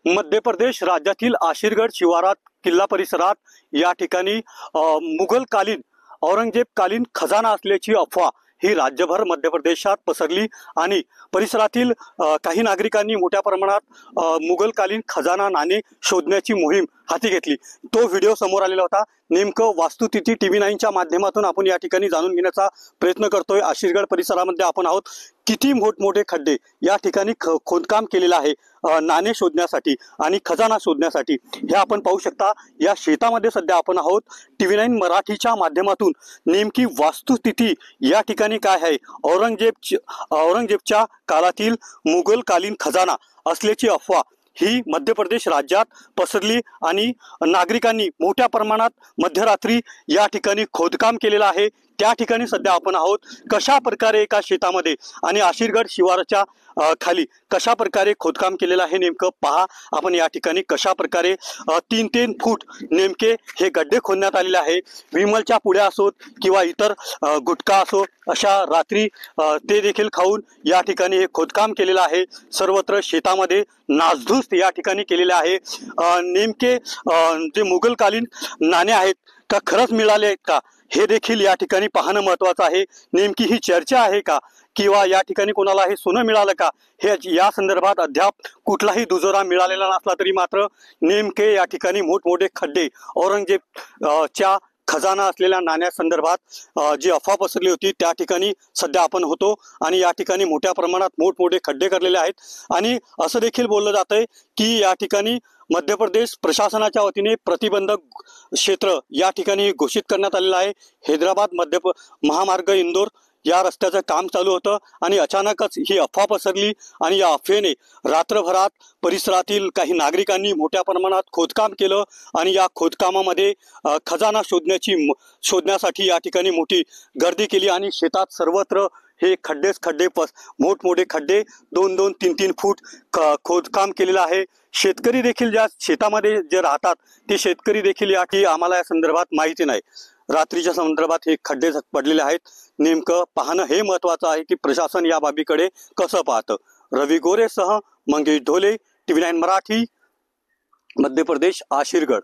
मध्य प्रदेश राज्यातील आशीरगड शिवारात किल्ला परिसरात या ठिकाणी मुघलकालीन औरंगजेबकालीन खजाना असल्याची अफवा ही राज्यभर मध्य प्रदेशात पसरली आणि परिसरातील काही नागरिकांनी मोठ्या प्रमाणात मुघलकालीन खजाना नाणे शोधण्याची मोहीम हाती घेतली। तो व्हिडिओ समोर आलेला होता। नेमकं वास्तुस्थिती TV9च्या माध्यमातून आपण या ठिकाणी जाणून घेण्याचा प्रयत्न करतोय। आशीरगड परिसरामध्ये आपण आहोत। किती मोठमोठे खड्डे या ठिकाणी खोदकाम केलेलं आहे नाणे शोधण्यासाठी आणि खजाना शोधण्यासाठी, हे आपण पाहू शकता। या शेतामध्ये सध्या आपण आहोत। TV9 मराठीच्या माध्यमातून नेमकी वास्तुस्थिती या ठिकाणी काय आहे, औरंगजेबच्या काळातील मुघलकालीन खजाना असल्याची अफवा ही मध्य प्रदेश राज्यात पसरली आणि नागरिकांनी मोठ्या प्रमाणात मध्यरात्री या ठिकाणी खोदकाम केलेलं आहे। त्या ठिकाणी सध्या आपण आहोत। कशा प्रकारे एका शेतामध्ये आणि आशीरगड शिवाराच्या खाली कशा प्रकारे खोदकाम केलेलं आहे नेमकं पहा आपण। या ठिकाणी कशा प्रकारे 3-3 फूट नेमके हे गड्डे खोदण्यात आलेले आहे। विमलच्या पुड्या असोत किंवा इतर गुटखा असो, अशा रात्री ते देखील खाऊन या ठिकाणी हे खोदकाम केलेलं आहे। सर्वत्र शेतामध्ये नासधूस या ठिकाणी केलेले आहे। नेमके जे मुघलकालीन नाणे आहेत का खरंच मिळाले आहेत का हे देखील या ठिकाणी पाहणं महत्त्वाचं आहे। नेमकी ही चर्चा आहे का किंवा या ठिकाणी कोणाला हे सोनं मिळालं का, हे या संदर्भात अद्याप कुठलाही दुजोरा मिळालेला नसला तरी मात्र नेमके या ठिकाणी मोठमोठे खड्डे औरंगजेबच्या खजाना असलेल्या नाण्यासंदर्भात जी अफवा पसरली होती त्या ठिकाणी सध्या आपण होतो आणि या ठिकाणी मोठ्या प्रमाणात मोठमोठे खड्डे करलेले आहेत। आणि असं देखील बोललं जातंय की या ठिकाणी मध्य प्रदेश प्रशासनाच्या वतीने प्रतिबंधक क्षेत्र या ठिकाणी घोषित करण्यात आलेलं आहे। हैदराबाद मध्य महामार्ग इंदोर या रस्त्याचं काम चालू होतं आणि अचानकच ही अफवा पसरली आणि या अफवेने रात्रभरात परिसरातील काही नागरिकांनी मोठ्या प्रमाणात खोदकाम केलं आणि या खोदकामामध्ये खजाना शोधण्यासाठी या ठिकाणी मोठी गर्दी केली आणि शेतात सर्वत्र हे खड्डे मोठमोठे खड्डे 2-2, 3-3 फूट खोदकाम केलेलं आहे। शेतकरी देखील ज्या शेतामध्ये जे राहतात ते शेतकरी देखील या की आम्हाला या संदर्भात माहिती नाही। रात्रीच्या संदर्भात हे खड्डे पडलेले आहेत। नेमकं पाहणं हे महत्त्वाचं आहे की प्रशासन या बाबीकडे कसं पाहतं। रवी गोरेसह मंगेश ढोले, TV9 मराठी, मध्य प्रदेश, आशीरगड।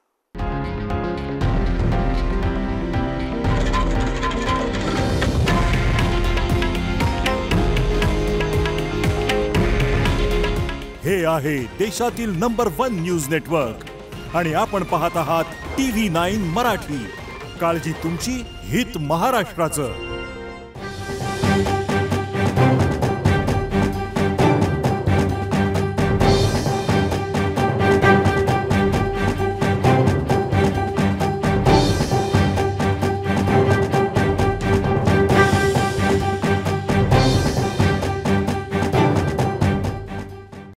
हे आहे देशातील नंबर 1 न्यूज नेटवर्क आणि आपण पाहत आहात TV9 मराठी। काळजी तुमची, हित महाराष्ट्राचं।